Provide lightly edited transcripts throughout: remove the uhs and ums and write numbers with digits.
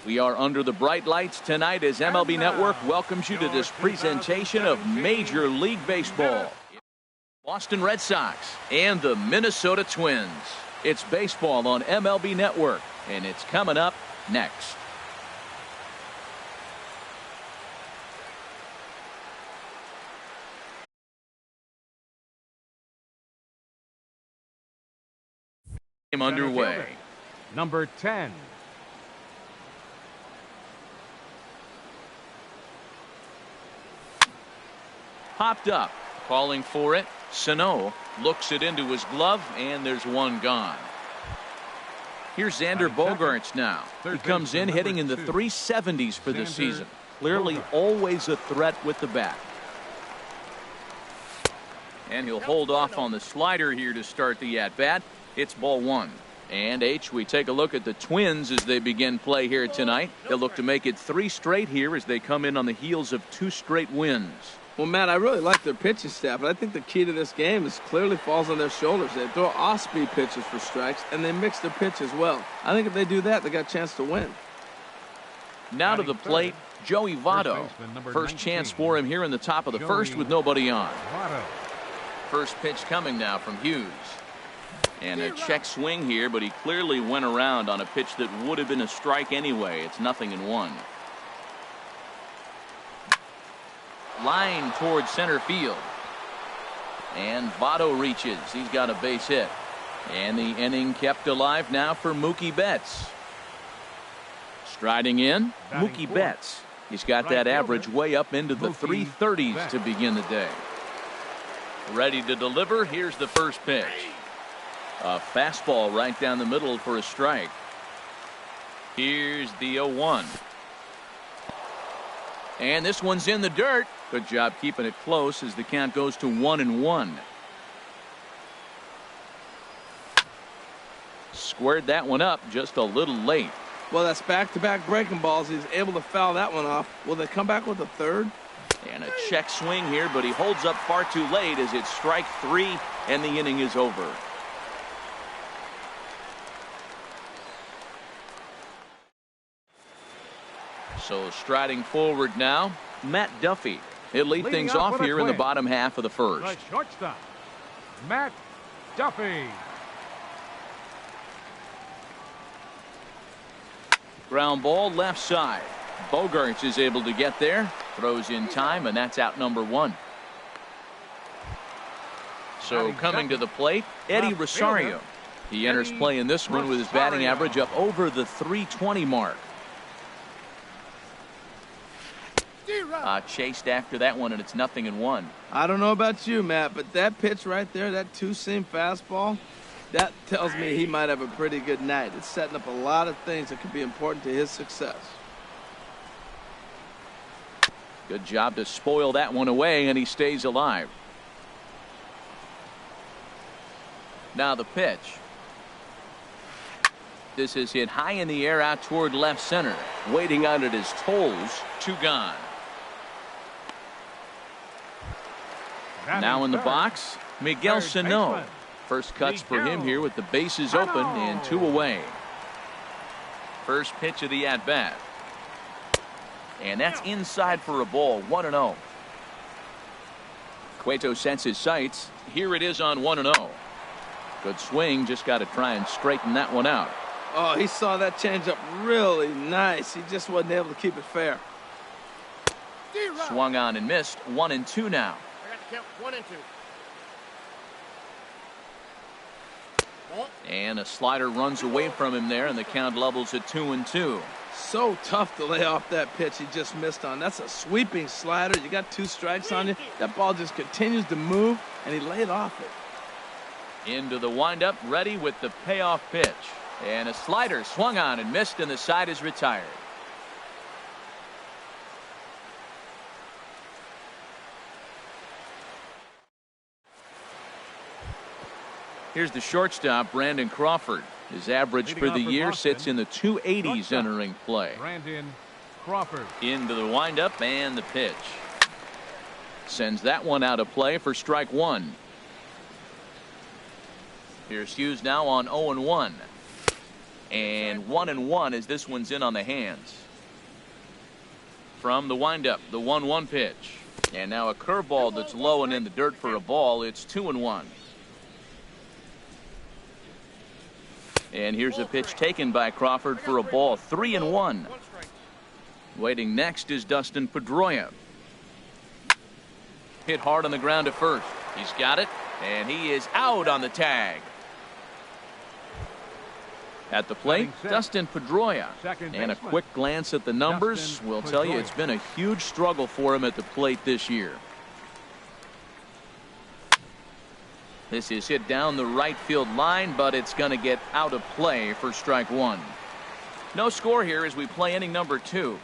We are under the bright lights tonight as MLB Network welcomes you to this presentation of Major League Baseball. Boston Red Sox and the Minnesota Twins. It's baseball on MLB Network, and it's coming up next. Game underway. Number 10. Popped up, calling for it. Sano looks it into his glove, and there's one gone. Here's Xander Bogaerts now. He comes in hitting in the 370s for the season. Clearly always a threat with the bat. And he'll hold off on the slider here to start the at-bat. It's ball one. And we take a look at the Twins as they begin play here tonight. They'll look to make it 3 straight here as they come in on the heels of 2 straight wins. Well, Matt, I really like their pitching staff, but I think the key to this game is clearly falls on their shoulders. They throw off-speed pitches for strikes, and they mix their pitch as well. I think if they do that, they got a chance to win. Now to the plate, Joey Votto. First chance for him here in the top of the first with nobody on. First pitch coming now from Hughes. And a check swing here, but he clearly went around on a pitch that would have been a strike anyway. It's 0-1. Line towards center field. And Votto reaches. He's got a base hit. And the inning kept alive now for Mookie Betts. Striding in, Mookie Betts. He's got that average way up into the 330s to begin the day. Ready to deliver. Here's the first pitch. A fastball right down the middle for a strike. Here's the 0-1. And this one's in the dirt. Good job keeping it close as the count goes to 1-1. Squared that one up just a little late. Well, that's back-to-back breaking balls. He's able to foul that one off. Will they come back with a third? And a check swing here, but he holds up far too late as it's strike 3 and the inning is over. So striding forward now, Matt Duffy. He'll lead things off here in the bottom half of the first. The shortstop, Matt Duffy. Ground ball left side. Bogaerts is able to get there. Throws in time, and that's out number 1. So coming to the plate, Eddie Rosario. He enters play in this one with his batting average up over the 320 mark. Chased after that one, and it's 0-1. I don't know about you, Matt, but that pitch right there, that two-seam fastball, that tells me he might have a pretty good night. It's setting up a lot of things that could be important to his success. Good job to spoil that one away, and he stays alive. Now the pitch. This is hit high in the air out toward left center. Waiting on it is Tolles. 2 gone. Now in the box, Miguel Sano. First cuts for him here with the bases open and 2 away. First pitch of the at-bat. And that's inside for a ball. 1-0. Cueto sets his sights. Here it is on 1-0. Good swing. Just got to try and straighten that one out. Oh, he saw that changeup really nice. He just wasn't able to keep it fair. Swung on and missed. 1-2 now. I got to count 1 and 2. And a slider runs away from him there, and the count levels at 2-2. So tough to lay off that pitch he just missed on. That's a sweeping slider. You got 2 strikes on you. That ball just continues to move, and he laid off it. Into the windup, ready with the payoff pitch. And a slider swung on and missed, and the side is retired. Here's the shortstop, Brandon Crawford. His average for the year sits in the 280s entering play. Brandon Crawford. Into the windup and the pitch. Sends that one out of play for strike 1. Here's Hughes now on 0-1. And 1-1 as this one's in on the hands. From the windup, the 1-1 pitch. And now a curveball that's low and in the dirt for a ball. It's 2-1. And here's a pitch taken by Crawford for a ball. 3-1. Waiting next is Dustin Pedroia. Hit hard on the ground at first. He's got it, and he is out on the tag. At the plate, Dustin Pedroia. And a quick glance at the numbers will tell you it's been a huge struggle for him at the plate this year. This is hit down the right field line, but it's going to get out of play for strike one. No score here as we play inning number 2.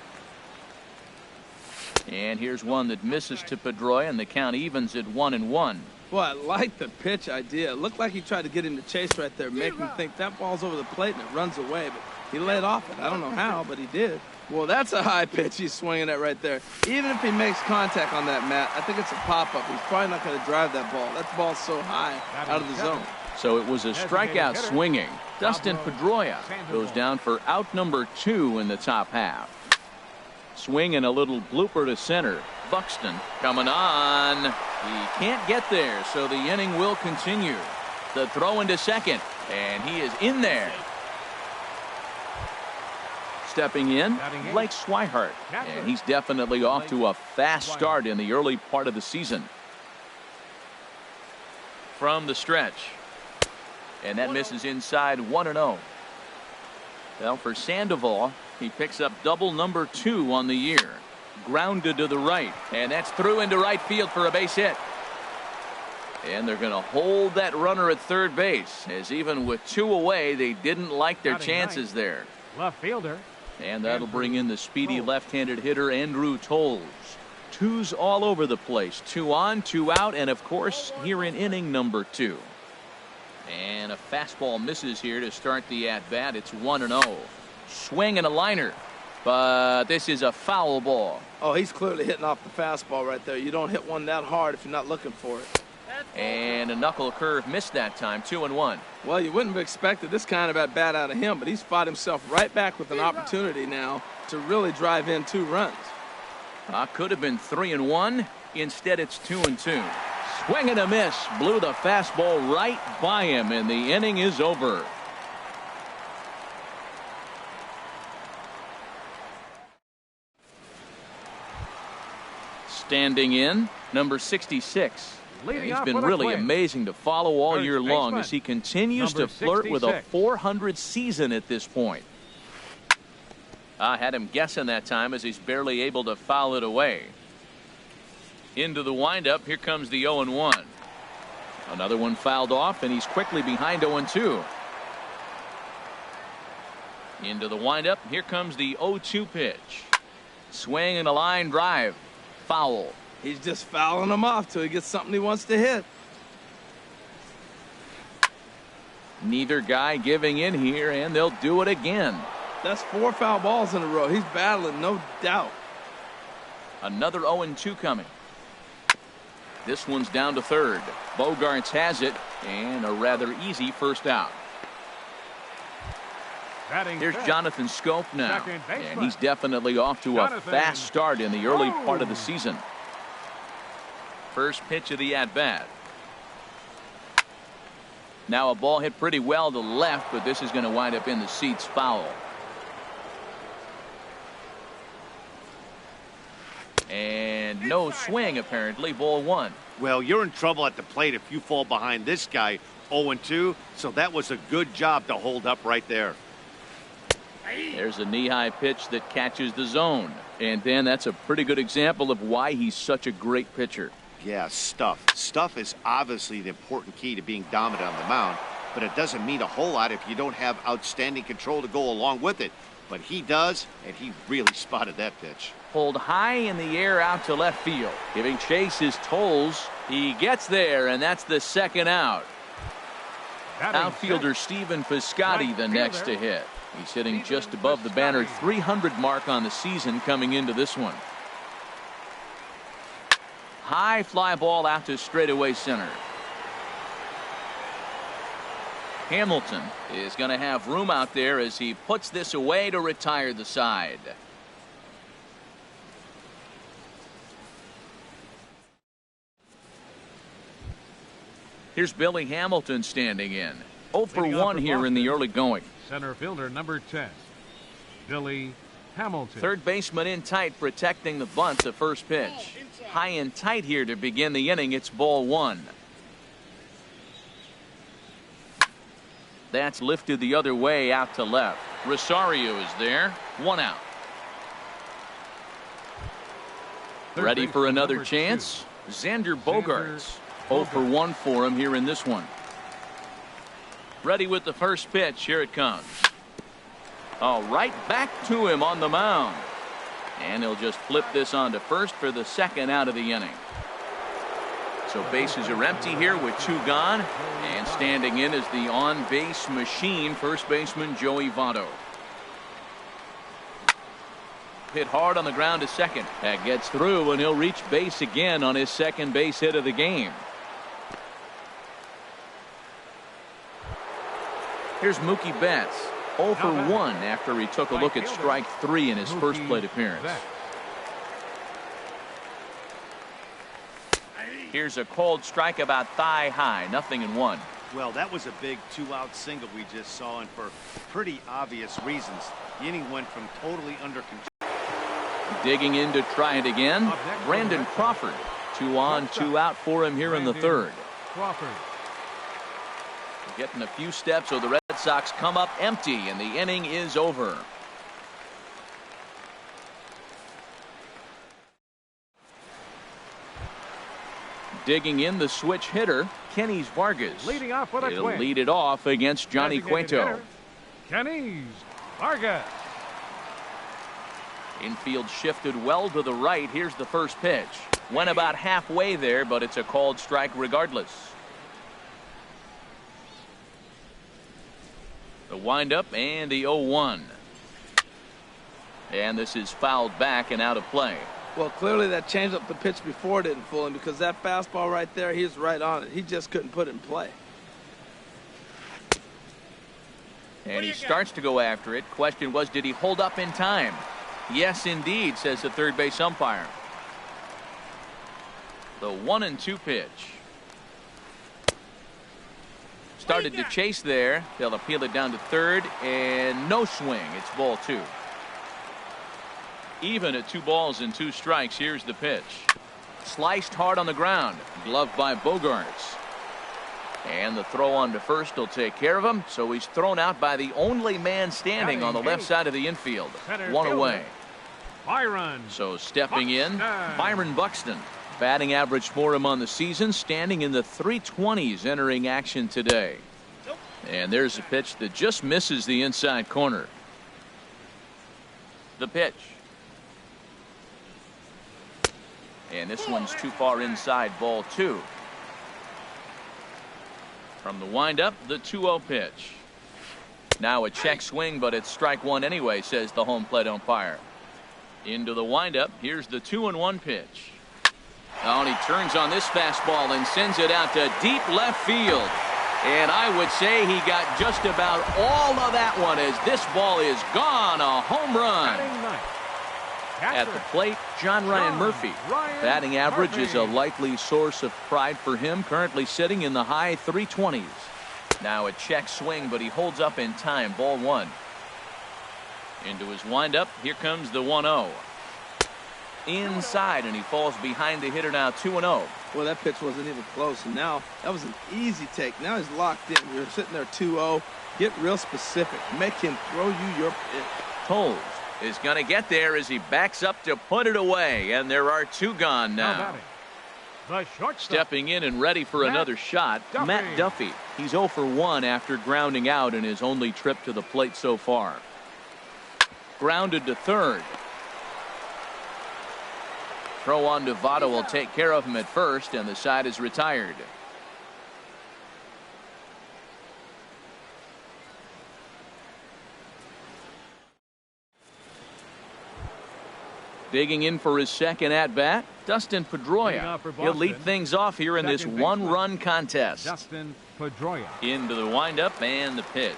And here's one that misses to Pedroia, and the count evens at 1-1. Boy, I like the pitch idea. It looked like he tried to get him to chase right there, make him think that ball's over the plate and it runs away. But he laid off it. I don't know how, but he did. Well, that's a high pitch he's swinging at right there. Even if he makes contact on that, Matt, I think it's a pop-up. He's probably not going to drive that ball. That ball's so high out of the zone. So it was a strikeout swinging. Dustin Pedroia goes down for out number 2 in the top half. Swing and a little blooper to center. Buxton coming on. He can't get there, so the inning will continue. The throw into second, and he is in there. Stepping in, Blake Swihart, and he's definitely off to a fast start in the early part of the season. From the stretch, and that misses inside 1-0. Well, for Sandoval, he picks up double number 2 on the year. Grounded to the right, and that's through into right field for a base hit. And they're going to hold that runner at third base, as even with 2 away, they didn't like their chances there. Left fielder. And that'll bring in the speedy left-handed hitter Andrew Toles. 2s all over the place. 2 on, 2 out, and of course here in inning number 2. And a fastball misses here to start the at-bat. It's 1-0. Swing and a liner, but this is a foul ball. Oh, he's clearly hitting off the fastball right there. You don't hit one that hard if you're not looking for it. And a knuckle curve missed that time. 2-1. Well, you wouldn't have expected this kind of at bat out of him, but he's fought himself right back with an opportunity now to really drive in 2 runs. Could have been 3-1. Instead, it's 2-2. Swing and a miss. Blew the fastball right by him, and the inning is over. Standing in, number 66. He's been really amazing to follow all year long as he continues to flirt with a .400 season at this point. I had him guessing that time as he's barely able to foul it away. Into the windup, here comes the 0-1. Another one fouled off, and he's quickly behind 0-2. Into the windup, here comes the 0-2 pitch. Swing and a line drive. Foul. He's just fouling them off till he gets something he wants to hit. Neither guy giving in here, and they'll do it again. That's 4 foul balls in a row. He's battling, no doubt. Another 0-2 coming. This one's down to third. Bogarts has it, and a rather easy first out. Here's Jonathan Scope now, and he's definitely off to a fast start in the early part of the season. First pitch of the at-bat. Now a ball hit pretty well to left, but this is going to wind up in the seats, foul. And no swing, apparently. Ball 1. Well, you're in trouble at the plate if you fall behind this guy 0-2, so that was a good job to hold up right there. There's a knee-high pitch that catches the zone. And then that's a pretty good example of why he's such a great pitcher. Yeah, stuff. Stuff is obviously the important key to being dominant on the mound, but it doesn't mean a whole lot if you don't have outstanding control to go along with it. But he does, and he really spotted that pitch. Pulled high in the air out to left field. Giving chase is Toles. He gets there, and that's the second out. Outfielder Stephen Piscotty the next to hit. He's hitting just above the banner 300 mark on the season coming into this one. High fly ball out to straightaway center. Hamilton is going to have room out there as he puts this away to retire the side. Here's Billy Hamilton standing in. 0 for 1 here in the early going. Center fielder number 10, Billy Hamilton. Third baseman in tight, protecting the bunt to first pitch. High and tight here to begin the inning. It's ball 1. That's lifted the other way out to left. Rosario is there. 1 out. Ready for another chance? Xander Bogaerts. 0 for 1 for him here in this one. Ready with the first pitch. Here it comes. Oh, right back to him on the mound. And he'll just flip this on to first for the second out of the inning. So bases are empty here with 2 gone. And standing in is the on-base machine, first baseman Joey Votto. Hit hard on the ground to second. That gets through, and he'll reach base again on his second base hit of the game. Here's Mookie Betts. 0 for 1 after he took a look at strike 3 in his first plate appearance. Here's a cold strike about thigh high. 0-1. Well, that was a big 2-out single we just saw, and for pretty obvious reasons. The inning went from totally under control. Digging in to try it again. Brandon Crawford. 2 on, 2 out for him here in the third. Crawford. Getting a few steps, so the Red Sox come up empty, and the inning is over. Digging in the switch hitter, Kenny's Vargas. Leading off with a He'll twin. lead it off against Johnny Cueto. Kenny's Vargas. Infield shifted well to the right. Here's the first pitch. Went about halfway there, but it's a called strike regardless. The windup and the 0-1. And this is fouled back and out of play. Well, clearly that changeup the pitch before didn't fool him, because that fastball right there, he was right on it. He just couldn't put it in play. And he starts to go after it. Question was, did he hold up in time? Yes, indeed, says the third base umpire. The 1-2 pitch. Started to chase there. They'll appeal it down to third, and no swing. It's ball 2. Even at 2 balls and 2 strikes. Here's the pitch. Sliced hard on the ground. Gloved by Bogaerts. And the throw on to first will take care of him. So he's thrown out by the only man standing on the left side of the infield. 1 away. Byron. So stepping in, Byron Buxton. Batting average for him on the season, standing in the 320s entering action today. And there's a pitch that just misses the inside corner. The pitch. And this one's too far inside, ball 2. From the windup, the 2-0 pitch. Now a check swing, but it's strike 1 anyway, says the home plate umpire. Into the windup, here's the 2-1 pitch. Oh, and he turns on this fastball and sends it out to deep left field. And I would say he got just about all of that one as this ball is gone. A home run. At the plate, John Ryan Murphy. Batting average is a likely source of pride for him, currently sitting in the high 320s. Now a check swing, but he holds up in time. Ball 1. Into his windup, here comes the 1-0. Inside, and he falls behind the hitter now. 2-0. Well, that pitch wasn't even close, and now that was an easy take. Now he's locked in. You're sitting there 2-0. Get real specific. Make him throw you your pitch. Toles is going to get there as he backs up to put it away, and there are 2 gone now. Stepping in and ready for another shot, Matt Duffy. He's 0 for 1 after grounding out in his only trip to the plate so far. Grounded to third. Throw on to Votto will take care of him at first, and the side is retired. Digging in for his second at-bat, Dustin Pedroia. He'll lead things off here in this one-run contest. Dustin Pedroia. Into the windup and the pitch.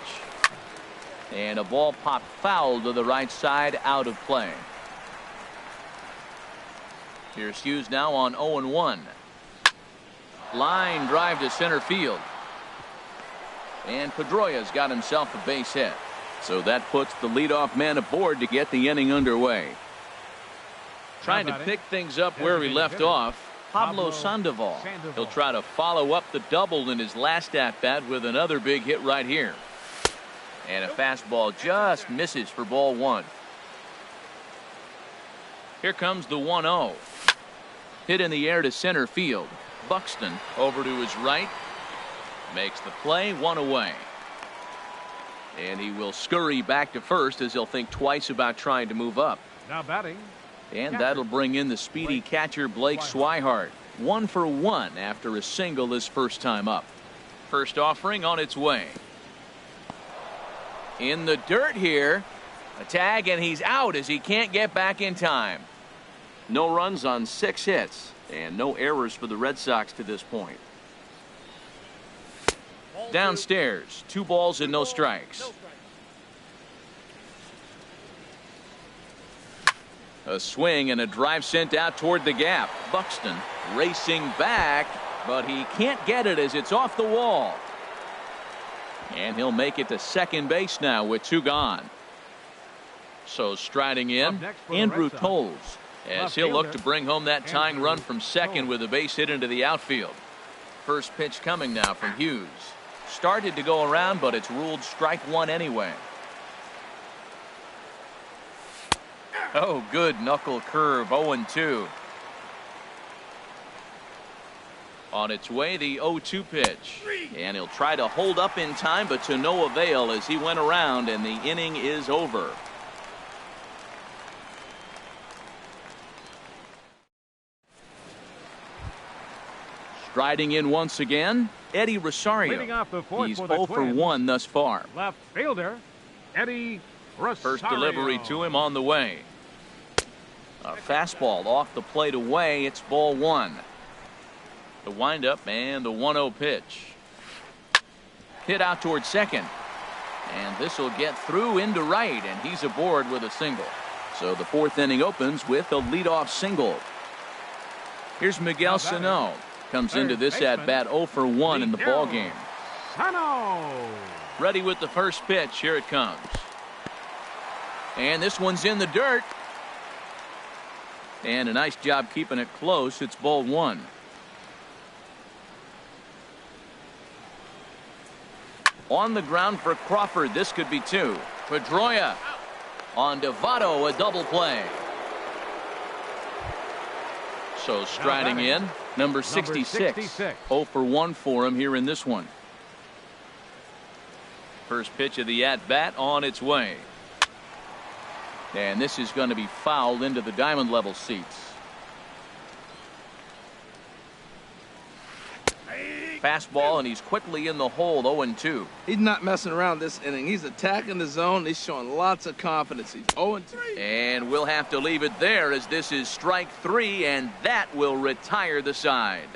And a ball popped foul to the right side, out of play. Here's Hughes now on 0-1. Line drive to center field. And Pedroia's got himself a base hit. So that puts the leadoff man aboard to get the inning underway. Trying to pick things up where he left off, Pablo Sandoval. He'll try to follow up the double in his last at-bat with another big hit right here. And a fastball just misses for ball one. Here comes the 1-0. Hit in the air to center field. Buxton over to his right. Makes the play, one away. And he will scurry back to first as he'll think twice about trying to move up. Now batting. And that'll bring in the speedy catcher Blake Swihart. 1 for 1 after a single his first time up. First offering on its way. In the dirt here. A tag, and he's out as he can't get back in time. No runs on 6 hits and no errors for the Red Sox to this point. Downstairs, 2 balls and no strikes. A swing and a drive sent out toward the gap. Buxton racing back, but he can't get it as it's off the wall. And he'll make it to second base now with 2 gone. So striding in, Andrew Tolles, as he'll look to bring home that tying run from second with a base hit into the outfield. First pitch coming now from Hughes. Started to go around, but it's ruled strike 1 anyway. Oh, good knuckle curve, 0-2. On its way, the 0-2 pitch. And he'll try to hold up in time, but to no avail as he went around, and the inning is over. Striding in once again, Eddie Rosario. He's 0 for 1 thus far. Left fielder, Eddie Rosario. First delivery to him on the way. A fastball off the plate away. It's ball 1. The windup and the 1-0 pitch. Hit out towards second. And this will get through into right, and he's aboard with a single. So the 4th inning opens with a leadoff single. Here's Miguel Sano. Comes into this at-bat 0 for 1 in the ballgame. Ready with the first pitch. Here it comes. And this one's in the dirt. And a nice job keeping it close. It's ball 1. On the ground for Crawford. This could be 2. Pedroia on Votto, a double play. So striding in, number 66. 0 for 1 for him here in this one. First pitch of the at-bat on its way. And this is going to be fouled into the diamond level seats. Fastball, and he's quickly in the hole. 0-2. He's not messing around this inning. He's attacking the zone. He's showing lots of confidence. He's 0-2. And we'll have to leave it there as this is strike 3, and that will retire the side.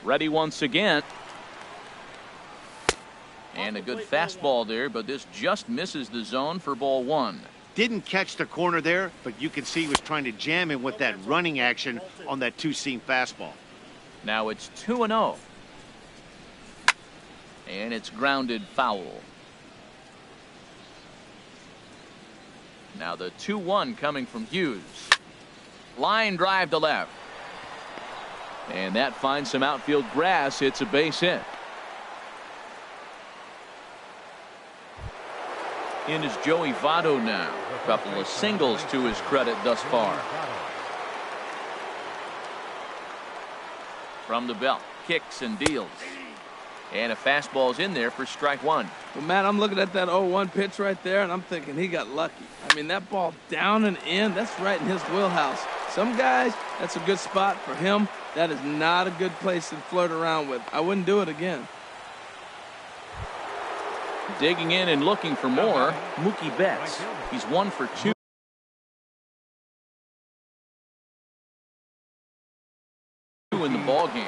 Ready once again. And a good fastball there, but this just misses the zone for ball 1. Didn't catch the corner there, but you can see he was trying to jam him with that running action on that 2-seam fastball. Now it's 2-0. And it's grounded foul. Now the 2-1 coming from Hughes. Line drive to left. And that finds some outfield grass. It's a base hit. In is Joey Votto now. A couple of singles to his credit thus far. From the belt, kicks and deals. And a fastball's in there for strike 1. Well, Matt, I'm looking at that 0-1 pitch right there, and I'm thinking he got lucky. I mean, that ball down and in, that's right in his wheelhouse. Some guys, that's a good spot. For him, that is not a good place to flirt around with. I wouldn't do it again. Digging in and looking for more, Mookie Betts. He's 1 for 2 in the ball game.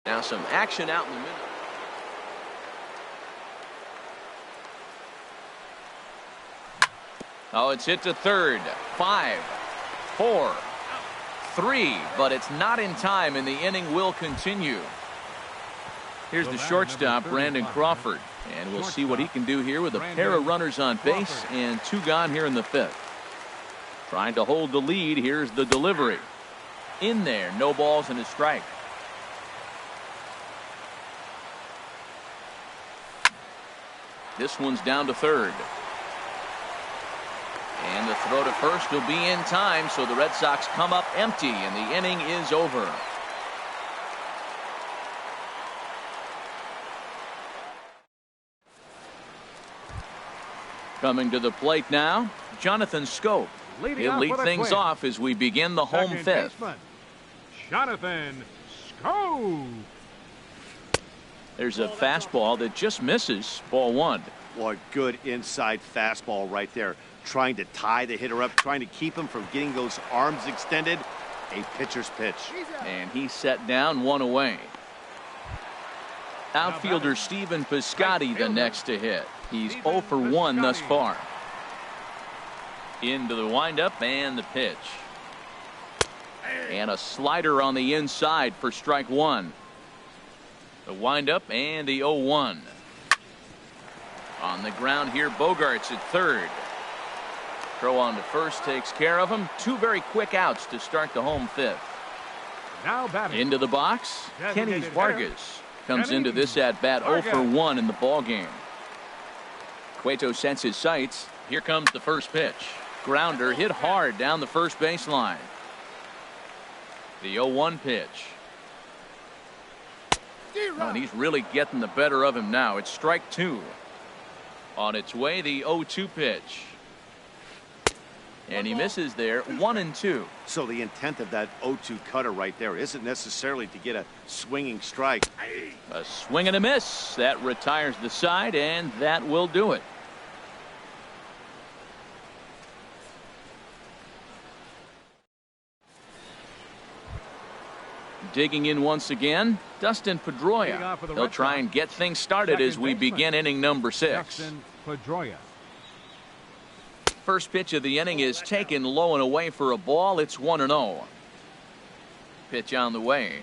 Now some action out in the middle. Oh, it's hit to third. 5, 4, 3, but it's not in time, and the inning will continue. Here's the shortstop, Brandon Crawford, and we'll see what he can do here with a pair of runners on base and 2 gone here in the 5th. Trying to hold the lead. Here's the delivery. In there, no balls and a strike. This one's down to third. And the throw to first will be in time, so the Red Sox come up empty, and the inning is over. Coming to the plate now, Jonathan Schoop. He'll lead things off as we begin the home 5th. Jonathan Schoop. There's a fastball that just misses. Ball 1. What good inside fastball right there. Trying to tie the hitter up, trying to keep him from getting those arms extended. A pitcher's pitch. And he's set down, 1 away. Outfielder Stephen Piscotty the next to hit. He's 0 for 1 thus far. Into the windup and the pitch. And a slider on the inside for strike 1. The windup and the 0-1. On the ground here, Bogarts at third. Throw on to first takes care of him. 2 very quick outs to start the home 5th. Now batting. Into the box, Kenny Vargas comes into this at bat 0 for 1 in the ball game. Cueto sets his sights. Here comes the first pitch. Grounder hit hard down the first baseline. The 0-1 pitch. Oh, and he's really getting the better of him now. It's strike 2. On its way, the 0-2 pitch. And he misses there, 1-2. So the intent of that 0-2 cutter right there isn't necessarily to get a swinging strike. A swing and a miss. That retires the side, and that will do it. Digging in once again, Dustin Pedroia. He'll try and get things started as we begin inning number 6. Dustin Pedroia. First pitch of the inning is taken low and away for a ball. It's 1-0. Pitch on the way.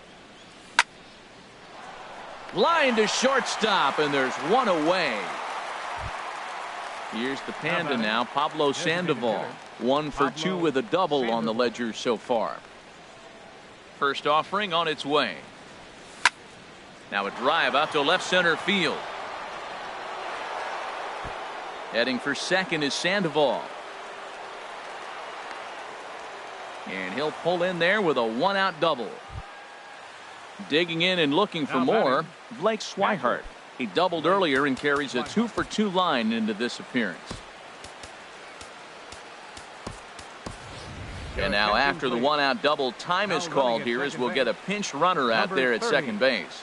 Line to shortstop, and there's 1 away. Here's the Panda now, Pablo Sandoval. 1 for 2 with a double on the ledger so far. First offering on its way. Now a drive out to left center field. Heading for second is Sandoval. And he'll pull in there with a 1-out double. Digging in and looking for more, Blake Swihart. He doubled earlier and carries a 2 for 2 line into this appearance. And now after the 1-out double, time is called here as we'll get a pinch runner out there at second base.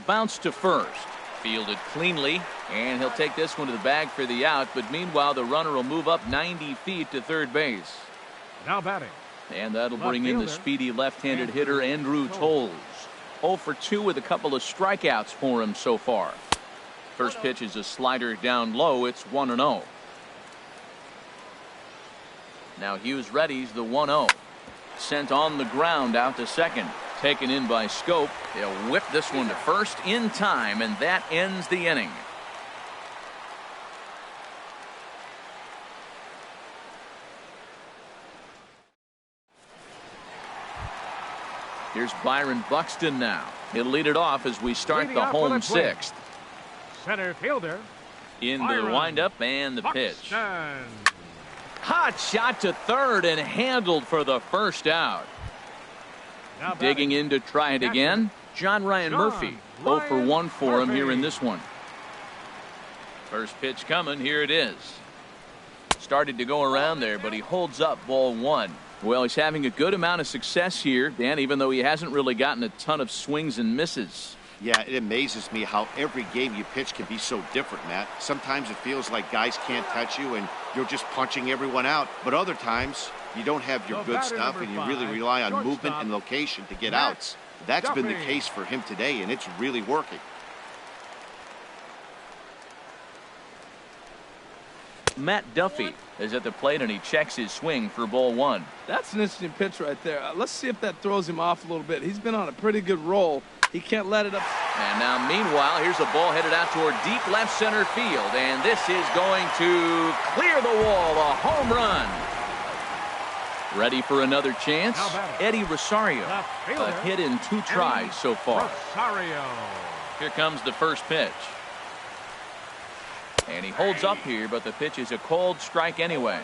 Bounce to first. Fielded cleanly, and he'll take this one to the bag for the out, but meanwhile the runner will move up 90 feet to third base. Now batting. And that'll bring in the speedy left-handed hitter Andrew Toles. 0 for 2 with a couple of strikeouts for him so far. First pitch is a slider down low. It's 1-0. Now Hughes readies the 1-0. Sent on the ground out to second. Taken in by Schoop. They'll whip this one to first in time, and that ends the inning. Here's Byron Buxton now. He'll lead it off as we start the home 6th. Center fielder. In the windup and the pitch. Hot shot to third and handled for the first out. Digging in to try it again, John Ryan Murphy. 0 for 1 for him here in this one. First pitch coming. Here it is. Started to go around there, but he holds up ball one. Well, he's having a good amount of success here, Dan, even though he hasn't really gotten a ton of swings and misses. Yeah, it amazes me how every game you pitch can be so different, Matt. Sometimes it feels like guys can't touch you and you're just punching everyone out. But other times, you don't have your good stuff and you really rely on movement and location to get outs. That's been the case for him today, and it's really working. Matt Duffy is at the plate, and he checks his swing for ball one. That's an interesting pitch right there. Let's see if that throws him off a little bit. He's been on a pretty good roll. He can't let it up. And now, meanwhile, here's a ball headed out toward deep left center field, and this is going to clear the wall, a home run. Ready for another chance? Eddie Rosario, a hit in 2 tries so far. Here comes the first pitch. And he holds up here, but the pitch is a called strike anyway.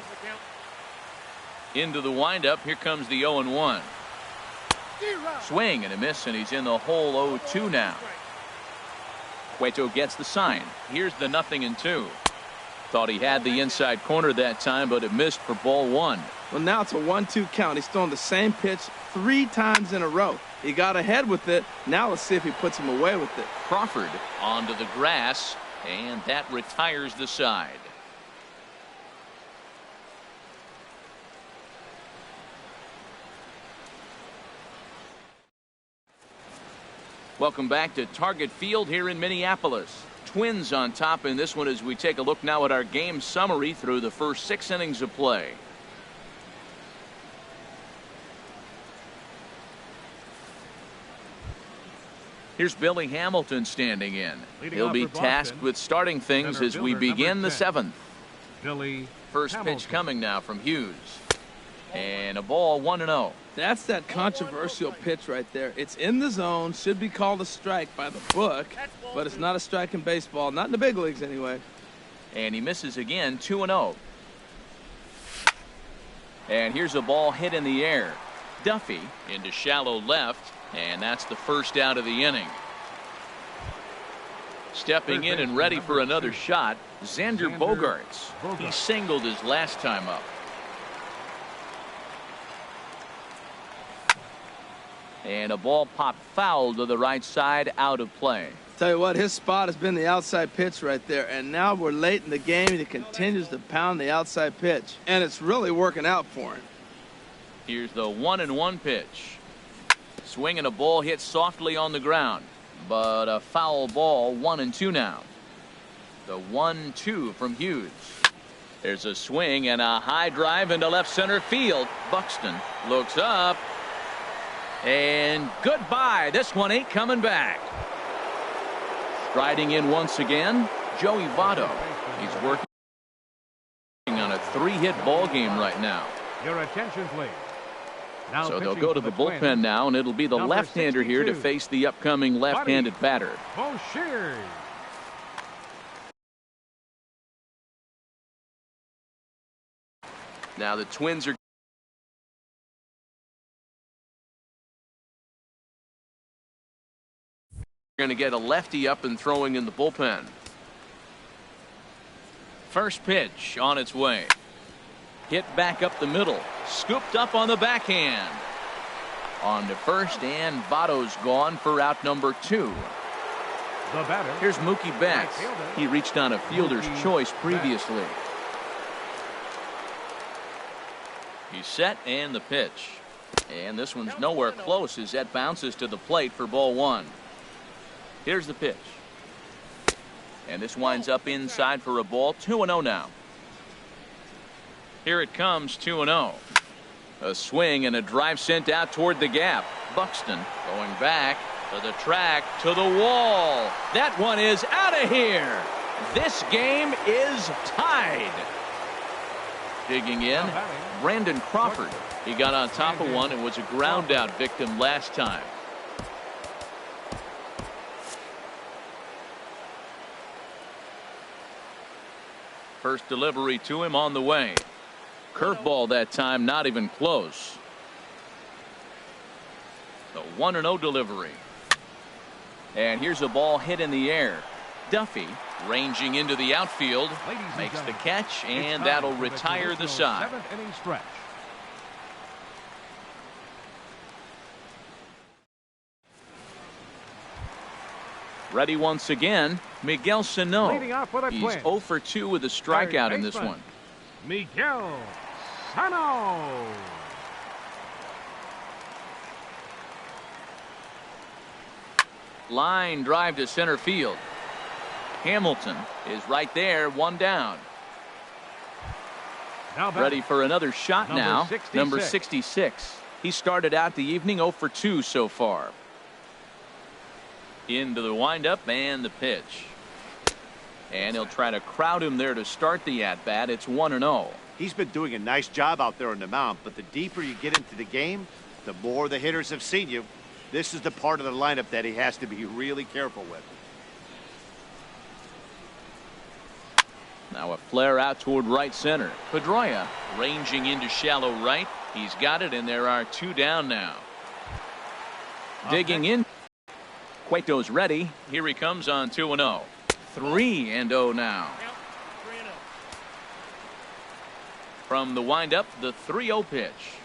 Into the windup, here comes the 0-1. Swing and a miss, and he's in the hole 0-2 now. Cueto gets the sign. Here's the 0-2. Thought he had the inside corner that time, but it missed for ball one. Well, now it's a 1-2 count. He's throwing the same pitch 3 times in a row. He got ahead with it. Now let's see if he puts him away with it. Crawford onto the grass, and that retires the side. Welcome back to Target Field here in Minneapolis. Twins on top in this one as we take a look now at our game summary through the first 6 innings of play. Here's Billy Hamilton standing in. He'll be tasked with starting things as we begin the 7th. First pitch coming now from Hughes. And a ball 1-0. That's that controversial pitch right there. It's in the zone, should be called a strike by the book, but it's not a strike in baseball, not in the big leagues anyway. And he misses again, 2-0. And here's a ball hit in the air. Duffy into shallow left, and that's the first out of the inning. Stepping in and ready for another shot, Xander Bogaerts. He singled his last time up. And a ball popped foul to the right side, out of play. Tell you what, his spot has been the outside pitch right there, and now we're late in the game and he continues to pound the outside pitch, and it's really working out for him. Here's the 1-1 pitch. Swinging a ball hit softly on the ground, but a foul ball. 1-2 now. The 1-2 from Hughes. There's a swing and a high drive into left center field. Buxton looks up. And goodbye. This one ain't coming back. Striding in once again, Joey Votto. He's working on a 3-hit ball game right now. Your attention, please. Now so they'll go to the bullpen now, and it'll be the left-hander here to face the upcoming left-handed batter. Boucher. Now the Twins are going to get a lefty up and throwing in the bullpen. First pitch on its way. Hit back up the middle. Scooped up on the backhand. On to first, and Votto's gone for out number 2. The batter. Here's Mookie Betts. He reached on a fielder's choice previously. He's set, and the pitch. And this one's nowhere close as that bounces to the plate for ball 1. Here's the pitch. And this winds up inside for a ball. 2-0 now. Here it comes, 2-0. A swing and a drive sent out toward the gap. Buxton going back to the track, to the wall. That one is out of here. This game is tied. Digging in, Brandon Crawford. He got on top of one and was a ground out victim last time. First delivery to him on the way. Curveball that time, not even close. The 1-0 delivery. And here's a ball hit in the air. Duffy Ranging into the outfield, makes the catch, and that'll retire the side. 7th inning stretch. Ready once again, Miguel Sano. Leading off with a He's twin. 0 for 2 with a strikeout in this one. Miguel Sano. Line drive to center field. Hamilton is right there, one down. Ready for another shot now. Number 66. He started out the evening 0 for 2 so far. Into the windup and the pitch. And he'll try to crowd him there to start the at-bat. It's 1-0. He's been doing a nice job out there on the mound, but the deeper you get into the game, the more the hitters have seen you. This is the part of the lineup that he has to be really careful with. Now a flare out toward right center. Pedroia ranging into shallow right. He's got it, and there are 2 down now. Digging in. Cueto's ready. Here he comes on 2-0. 3-0 now. From the windup, the 3-0 pitch.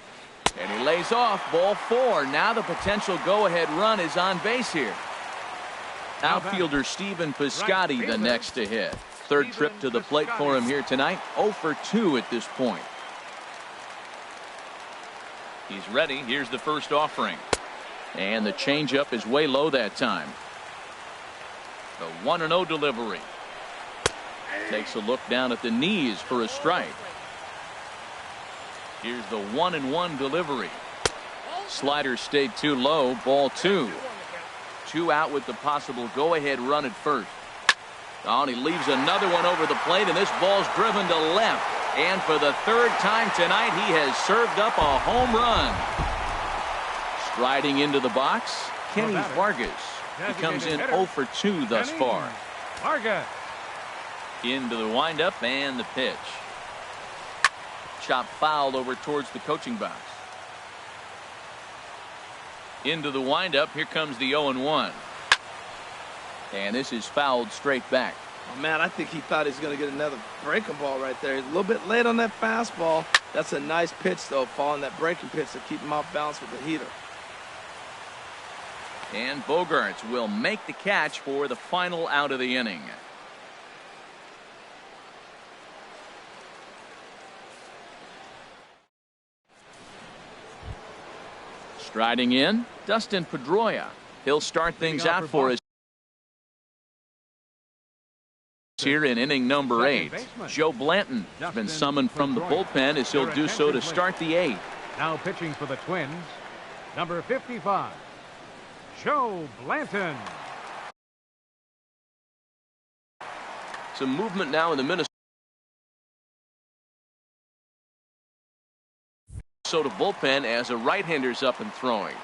And he lays off, ball 4. Now the potential go-ahead run is on base here. Outfielder Stephen Piscotty the next to hit. Third trip to the plate for him here tonight. 0 for 2 at this point. He's ready. Here's the first offering. And the changeup is way low that time. The 1-0 delivery. Takes a look down at the knees for a strike. Here's the 1-1 delivery. Slider stayed too low. Ball 2. 2 out with the possible go-ahead run at first. Oh, and he leaves another one over the plate, and this ball's driven to left. And for the 3rd time tonight, he has served up a home run. Striding into the box, Kenny Vargas. He comes in 0 for 2 thus far. Vargas. Into the windup and the pitch. Chop fouled over towards the coaching box. Into the windup. Here comes the 0-1. And this is fouled straight back. Oh, man, I think he thought he was going to get another breaking ball right there. He's a little bit late on that fastball. That's a nice pitch, though, following that breaking pitch to keep him off balance with the heater. And Bogaerts will make the catch for the final out of the inning. Striding in, Dustin Pedroia. He'll start things out for us here in inning number 8. Joe Blanton has been summoned from the bullpen as he'll do so to start the 8th. Now pitching for the Twins, number 55, Joe Blanton. Some movement now in the Minnesota bullpen as a right-hander's up and throwing.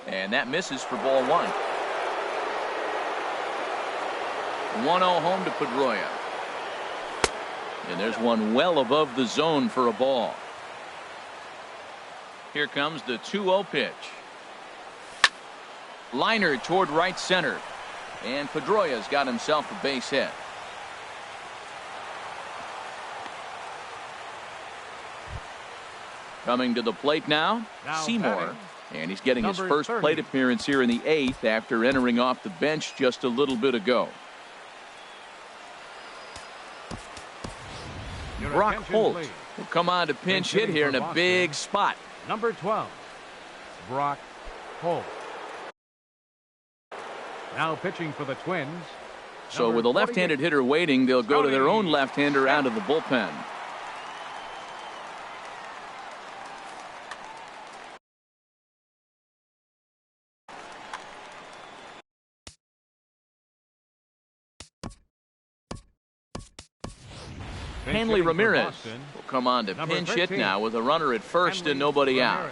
And that misses for ball 1. 1-0 home to Pedroia. And there's one well above the zone for a ball. Here comes the 2-0 pitch. Liner toward right center. And Pedroia's got himself a base hit. Coming to the plate now Seymour. And he's getting his first plate appearance here in the 8th after entering off the bench just a little bit ago. Brock Holt will come on to pinch hit here in a big spot. Number 12, Brock Holt. Now pitching for the Twins. So with a left-handed hitter waiting, they'll go to their own left-hander out of the bullpen. Hanley Ramirez will come on to pinch hit now with a runner at first and nobody out.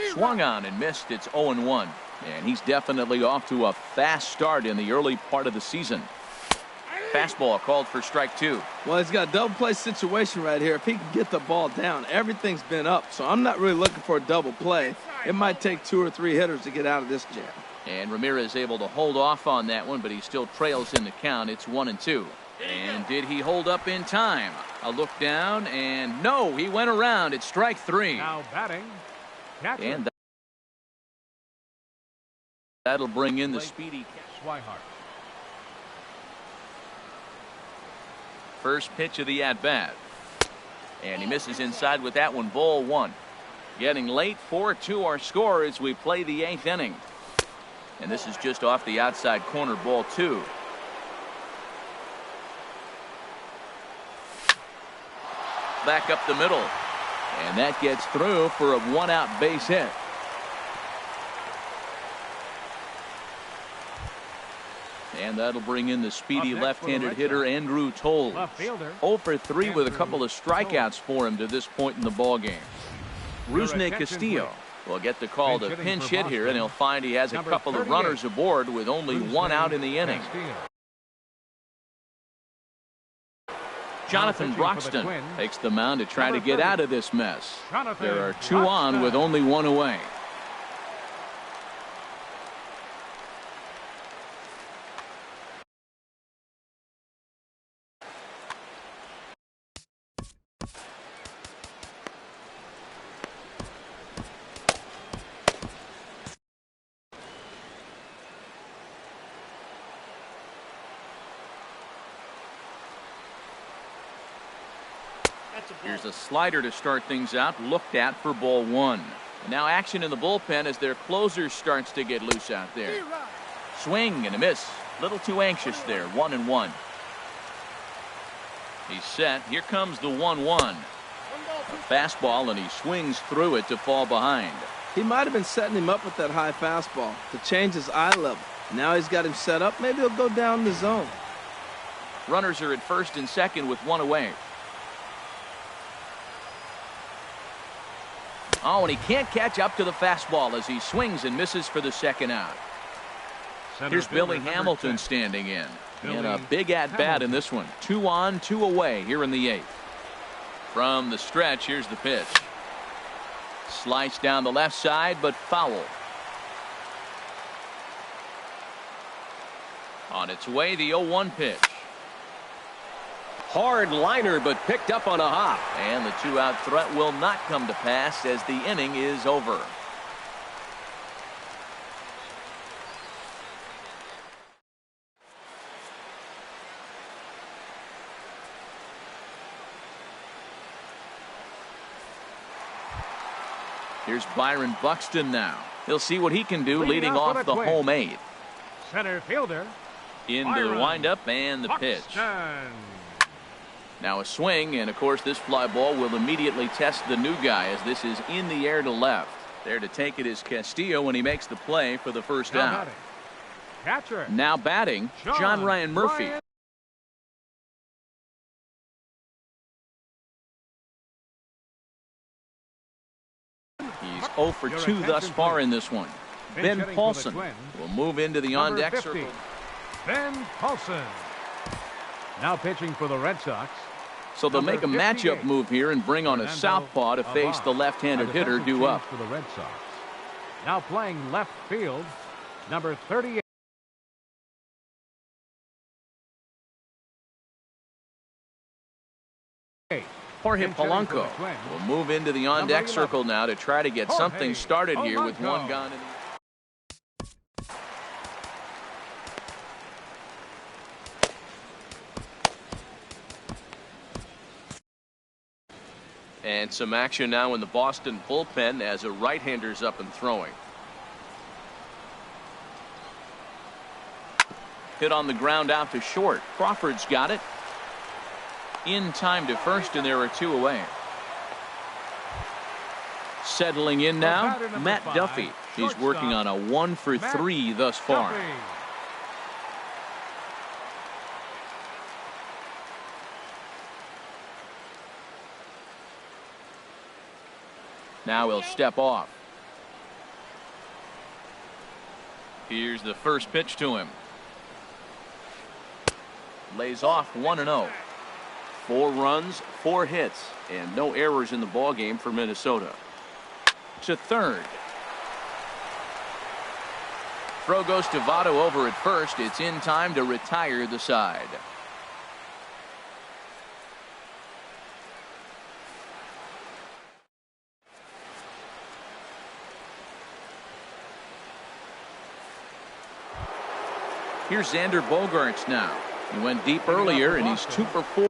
Swung on and missed. It's 0-1. And he's definitely off to a fast start in the early part of the season. Fastball called for strike 2. Well, he's got a double play situation right here. If he can get the ball down, everything's been up. So I'm not really looking for a double play. It might take 2 or 3 hitters to get out of this jam. And Ramirez able to hold off on that one, but he still trails in the count. It's 1-2. And did he hold up in time? A look down, and no, he went around. It's strike 3. Now batting, catcher. And that'll bring in the speedy Swihart. first pitch of the at-bat. And he misses inside with that one. Ball 1. Getting late, 4-2 our score as we play the 8th inning. And this is just off the outside corner, ball 2. Back up the middle. And that gets through for a 1-out base hit. And that'll bring in the speedy left-handed hitter Andrew Toles. 0 for 3 with a couple of strikeouts for him to this point in the ballgame. Rusney Castillo will get the call to pinch hit here, and he'll find he has a couple of runners aboard with only 1 out in the inning. Jonathan Broxton takes the mound to try to get out of this mess. There are 2 on with only 1 away. Here's a slider to start things out, looked at for ball 1. And now action in the bullpen as their closer starts to get loose out there. Swing and a miss. Little too anxious there. 1-1. He's set. Here comes the 1-1. A fastball, and he swings through it to fall behind. He might have been setting him up with that high fastball to change his eye level. Now he's got him set up. Maybe he'll go down the zone. Runners are at first and second with 1 away. Oh, and he can't catch up to the fastball as he swings and misses for the 2nd out. Here's Billy Hamilton standing in. And a big at-bat in this one. 2 on, 2 away here in the 8th. From the stretch, here's the pitch. Sliced down the left side, but foul. On its way, the 0-1 pitch. Hard liner, but picked up on a hop. And the 2-out threat will not come to pass as the inning is over. Here's Byron Buxton now. He'll see what he can do leading off the home 8th. Center fielder. Into the windup and the pitch. Now a swing, and of course this fly ball will immediately test the new guy as this is in the air to left. There to take it is Castillo when he makes the play for the 1st out. Catcher. Now batting, John Ryan Murphy. He's 0 for 2 thus far in this one. Ben Paulson will move into the on-deck circle. Ben Paulson. Now pitching for the Red Sox. So they'll make a matchup move here and bring on a southpaw to face the left-handed hitter due up. For the Red Sox. Now playing left field, number 38. Jorge Polanco will move into the on-deck circle now to try to get something started here with 1 gone. And some action now in the Boston bullpen as a right-hander's up and throwing. Hit on the ground out to short. Crawford's got it. In time to first, and there are 2 away. Settling in now, Matt Duffy. He's working on a 1 for 3 thus far. Now he'll step off. Here's the first pitch to him. Lays off 1-0. 4 runs, 4 hits, and no errors in the ballgame for Minnesota. To third. Throw goes to Votto over at first. It's in time to retire the side. Here's Xander Bogaerts now. He went deep earlier, and he's 2 for 4.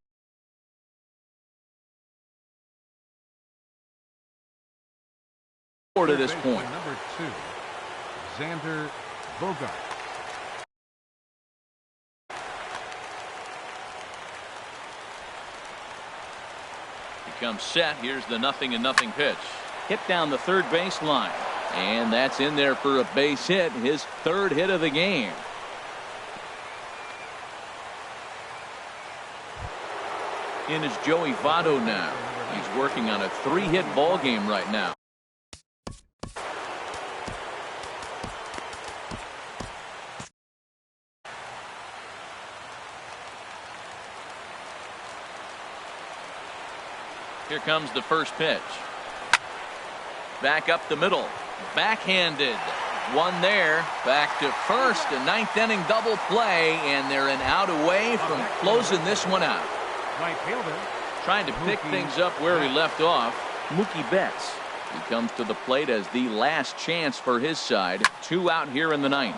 To this point. Number 2, Xander Bogaerts. He comes set. Here's the 0-0 pitch. Hit down the third base line. And that's in there for a base hit. His 3rd hit of the game. In is Joey Votto now. He's working on a 3-hit ball game right now. Here comes the first pitch. Back up the middle. Backhanded. One there. Back to first. A 9th inning double play, and they're an out away from closing this one out. Right fielder. Trying to pick things up where he left off. Mookie Betts. He comes to the plate as the last chance for his side. 2 out here in the 9th.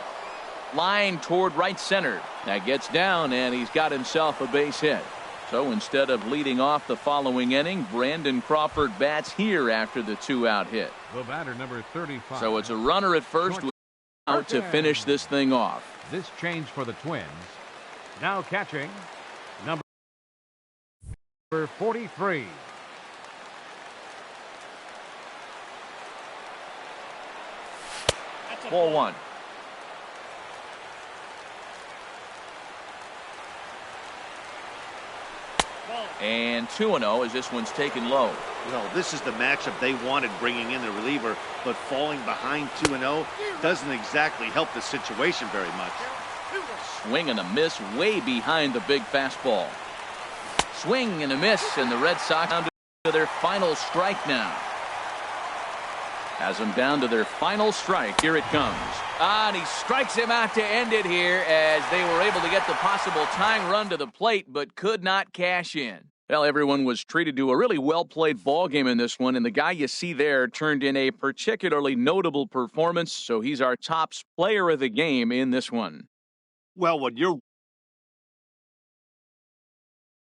Line toward right center. That gets down, and he's got himself a base hit. So instead of leading off the following inning, Brandon Crawford bats here after the 2-out hit. The batter, number 35. So it's a runner at first with out to finish this thing off. This change for the Twins. Now catching, number 43. Ball 1. And 2-0 as this one's taken low. Well, this is the matchup they wanted, bringing in the reliever, but falling behind 2-0 doesn't exactly help the situation very much. Swing and a miss way behind the big fastball. Swing and a miss, and the Red Sox down to their final strike now. Has them down to their final strike. Here it comes. And he strikes him out to end it here as they were able to get the possible tying run to the plate, but could not cash in. Well, everyone was treated to a really well-played ball game in this one, and the guy you see there turned in a particularly notable performance, so he's our top player of the game in this one. Well, when you're